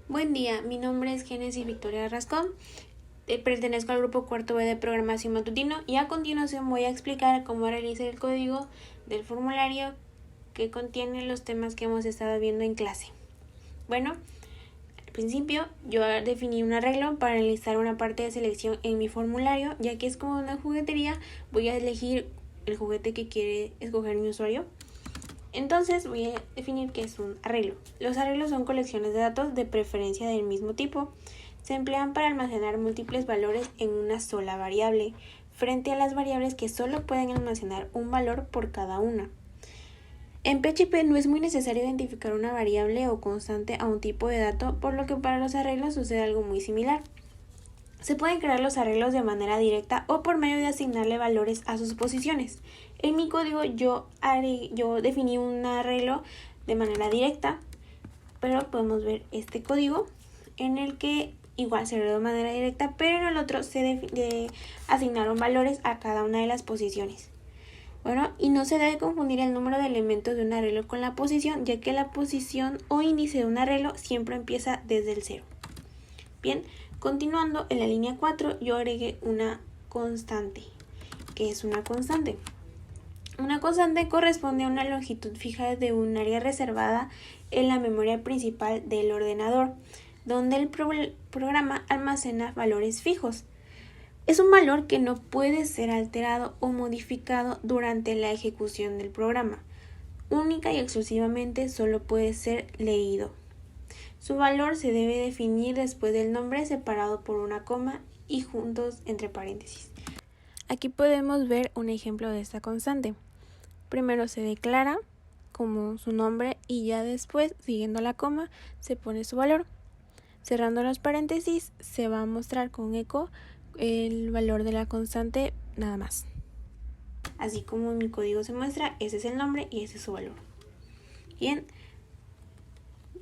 Buen día, mi nombre es Génesis Victoria Rascón, pertenezco al grupo cuarto B de programación matutino y a continuación voy a explicar cómo realizar el código del formulario que contiene los temas que hemos estado viendo en clase. Bueno, al principio yo definí un arreglo para realizar una parte de selección en mi formulario, ya que es como una juguetería, voy a elegir el juguete que quiere escoger mi usuario. Entonces voy a definir qué es un arreglo. Los arreglos son colecciones de datos de preferencia del mismo tipo. Se emplean para almacenar múltiples valores en una sola variable, frente a las variables que solo pueden almacenar un valor por cada una. En PHP no es muy necesario identificar una variable o constante a un tipo de dato, por lo que para los arreglos sucede algo muy similar. Se pueden crear los arreglos de manera directa o por medio de asignarle valores a sus posiciones. En mi código yo definí un arreglo de manera directa, pero podemos ver este código en el que igual se arregló de manera directa, pero en el otro se asignaron valores a cada una de las posiciones. Bueno, y no se debe confundir el número de elementos de un arreglo con la posición, ya que la posición o índice de un arreglo siempre empieza desde el 0. Bien, continuando en la línea 4 yo agregué una constante. ¿Qué es una constante? Una constante corresponde a una longitud fija de un área reservada en la memoria principal del ordenador, donde el programa almacena valores fijos. Es un valor que no puede ser alterado o modificado durante la ejecución del programa. Única y exclusivamente solo puede ser leído. Su valor se debe definir después del nombre separado por una coma y juntos entre paréntesis. Aquí podemos ver un ejemplo de esta constante. Primero se declara como su nombre y ya después, siguiendo la coma, se pone su valor. Cerrando los paréntesis, se va a mostrar con eco el valor de la constante nada más. Así como en mi código se muestra, ese es el nombre y ese es su valor. Bien.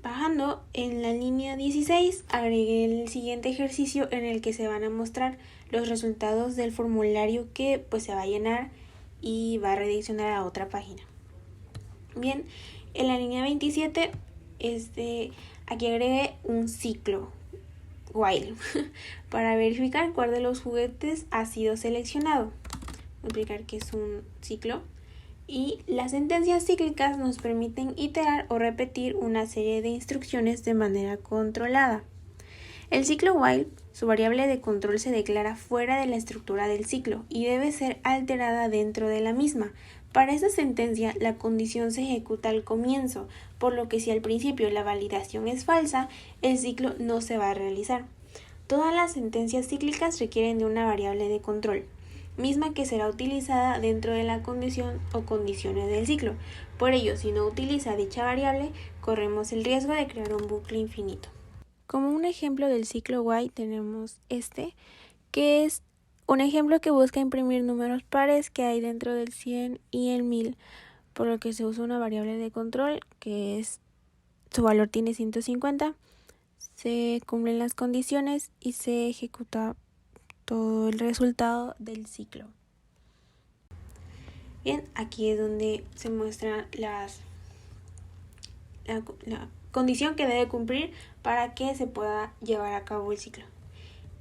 Bajando en la línea 16, agregué el siguiente ejercicio en el que se van a mostrar los resultados del formulario que se va a llenar y va a redireccionar a otra página. Bien, en la línea 27, aquí agregué un ciclo while para verificar cuál de los juguetes ha sido seleccionado. Voy a explicar qué es un ciclo. Y las sentencias cíclicas nos permiten iterar o repetir una serie de instrucciones de manera controlada. El ciclo while, su variable de control se declara fuera de la estructura del ciclo y debe ser alterada dentro de la misma. Para esta sentencia, la condición se ejecuta al comienzo, por lo que si al principio la validación es falsa, el ciclo no se va a realizar. Todas las sentencias cíclicas requieren de una variable de control, misma que será utilizada dentro de la condición o condiciones del ciclo. Por ello, si no utiliza dicha variable, corremos el riesgo de crear un bucle infinito. Como un ejemplo del ciclo while tenemos que es un ejemplo que busca imprimir números pares que hay dentro del 100 y el 1000, por lo que se usa una variable de control que es su valor tiene 150, se cumplen las condiciones y se ejecuta todo el resultado del ciclo. Bien, aquí es donde se muestra la condición que debe cumplir para que se pueda llevar a cabo el ciclo.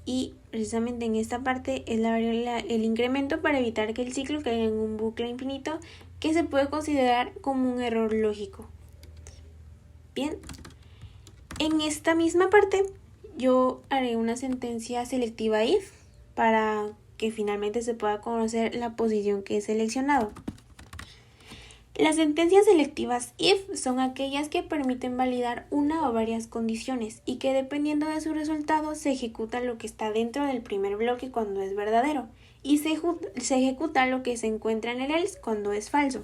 Y precisamente en esta parte es la variable el incremento para evitar que el ciclo caiga en un bucle infinito que se puede considerar como un error lógico. Bien, en esta misma parte yo haré una sentencia selectiva if para que finalmente se pueda conocer la posición que he seleccionado. Las sentencias selectivas if son aquellas que permiten validar una o varias condiciones y que dependiendo de su resultado se ejecuta lo que está dentro del primer bloque cuando es verdadero y se ejecuta lo que se encuentra en el else cuando es falso.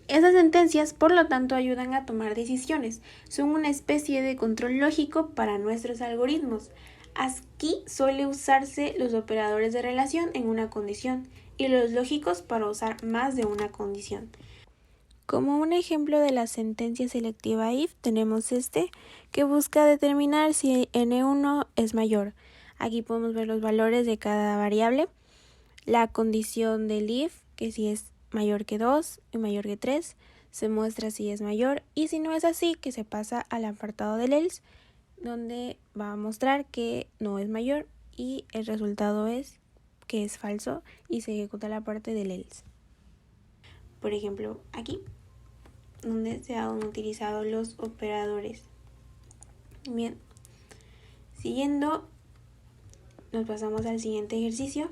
Esas sentencias, por lo tanto, ayudan a tomar decisiones. Son una especie de control lógico para nuestros algoritmos. Aquí suele usarse los operadores de relación en una condición y los lógicos para usar más de una condición. Como un ejemplo de la sentencia selectiva if tenemos que busca determinar si n1 es mayor. Aquí podemos ver los valores de cada variable, la condición del if, que si es mayor que 2 y mayor que 3, se muestra si es mayor y si no es así, que se pasa al apartado del else donde va a mostrar que no es mayor y el resultado es que es falso y se ejecuta la parte del else. Por ejemplo, aquí, donde se han utilizado los operadores. Bien, siguiendo, nos pasamos al siguiente ejercicio.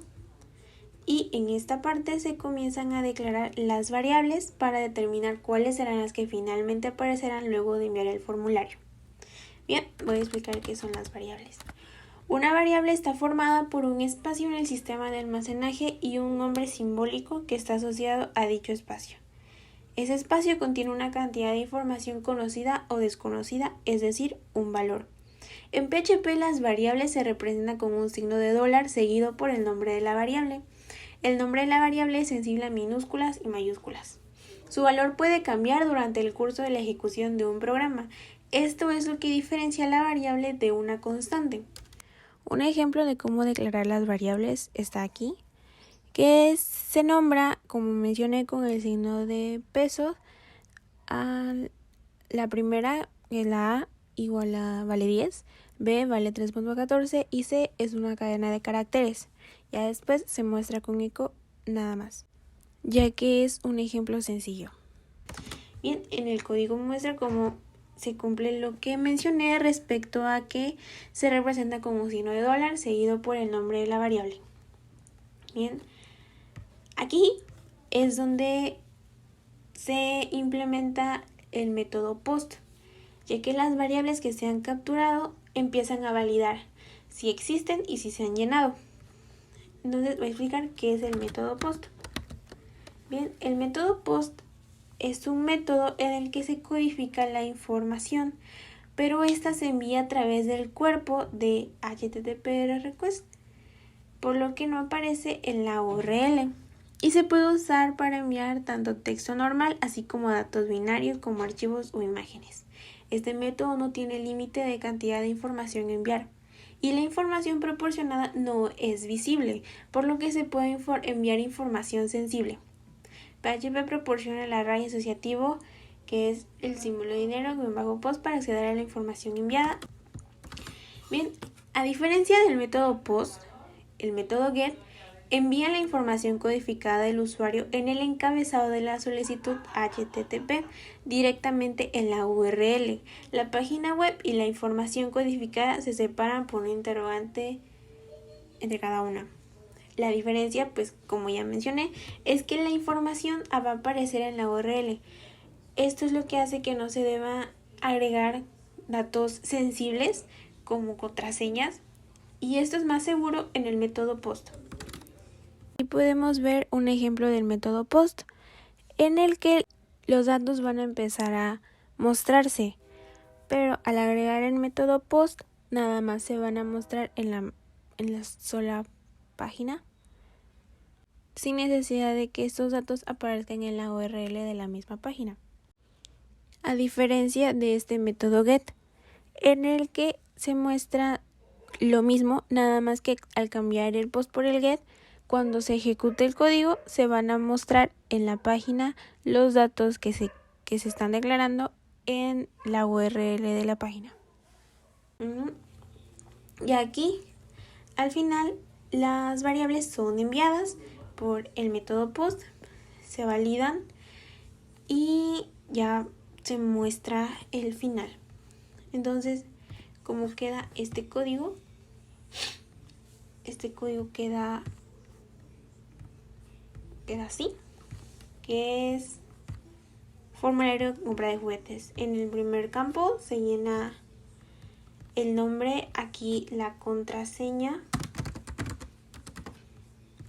Y en esta parte se comienzan a declarar las variables para determinar cuáles serán las que finalmente aparecerán luego de enviar el formulario. Bien, voy a explicar qué son las variables. Una variable está formada por un espacio en el sistema de almacenaje y un nombre simbólico que está asociado a dicho espacio. Ese espacio contiene una cantidad de información conocida o desconocida, es decir, un valor. En PHP las variables se representan con un signo de dólar seguido por el nombre de la variable. El nombre de la variable es sensible a minúsculas y mayúsculas. Su valor puede cambiar durante el curso de la ejecución de un programa. Esto es lo que diferencia la variable de una constante. Un ejemplo de cómo declarar las variables está aquí, que se nombra, como mencioné, con el signo de pesos. La primera, la A igual a vale 10, B vale 3.14 y C es una cadena de caracteres. Ya después se muestra con eco nada más, ya que es un ejemplo sencillo. Bien, en el código muestra cómo se cumple lo que mencioné respecto a que se representa con un signo de dólar seguido por el nombre de la variable. Bien, aquí es donde se implementa el método post, ya que las variables que se han capturado empiezan a validar si existen y si se han llenado. Entonces voy a explicar qué es el método post. Bien, el método post es un método en el que se codifica la información, pero esta se envía a través del cuerpo de HTTP request, por lo que no aparece en la URL. Y se puede usar para enviar tanto texto normal, así como datos binarios, como archivos o imágenes. Este método no tiene límite de cantidad de información a enviar, y la información proporcionada no es visible, por lo que se puede enviar información sensible. PHP proporciona el array asociativo, que es el símbolo de dinero-post para acceder a la información enviada. Bien, a diferencia del método post, el método get envía la información codificada del usuario en el encabezado de la solicitud HTTP directamente en la URL. La página web y la información codificada se separan por un interrogante entre cada una. La diferencia, pues como ya mencioné, es que la información va a aparecer en la URL. Esto es lo que hace que no se deba agregar datos sensibles como contraseñas, y esto es más seguro en el método post. Aquí podemos ver un ejemplo del método post en el que los datos van a empezar a mostrarse, pero al agregar el método post nada más se van a mostrar en la sola página, sin necesidad de que estos datos aparezcan en la URL de la misma página. A diferencia de este método get, en el que se muestra lo mismo, nada más que al cambiar el post por el get, cuando se ejecute el código se van a mostrar en la página los datos que se están declarando en la URL de la página. Y aquí, al final, las variables son enviadas por el método post, se validan y ya se muestra el final. Entonces, ¿cómo queda este código? Este código queda así, que es formulario de compra de juguetes. En el primer campo se llena el nombre, aquí la contraseña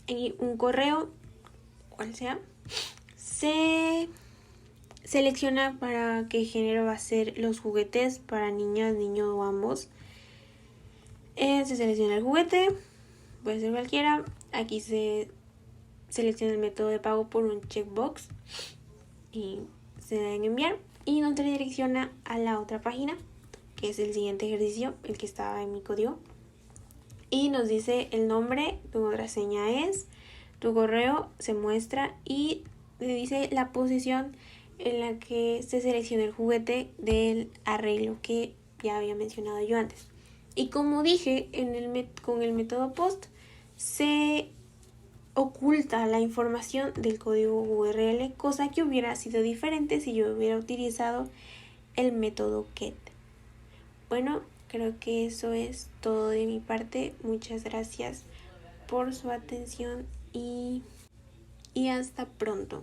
y un correo, cual sea. Se selecciona para qué género va a ser los juguetes, para niñas, niños o ambos. Se selecciona el juguete, puede ser cualquiera. Aquí se selecciona el método de pago por un checkbox y se da en enviar y nos redirecciona a la otra página, que es el siguiente ejercicio, el que estaba en mi código, y nos dice el nombre, tu contraseña es, tu correo se muestra y le dice la posición en la que se selecciona el juguete del arreglo que ya había mencionado yo antes. Y como dije, con el método POST se oculta la información del código URL, cosa que hubiera sido diferente si yo hubiera utilizado el método GET. Bueno, creo que eso es todo de mi parte. Muchas gracias por su atención y hasta pronto.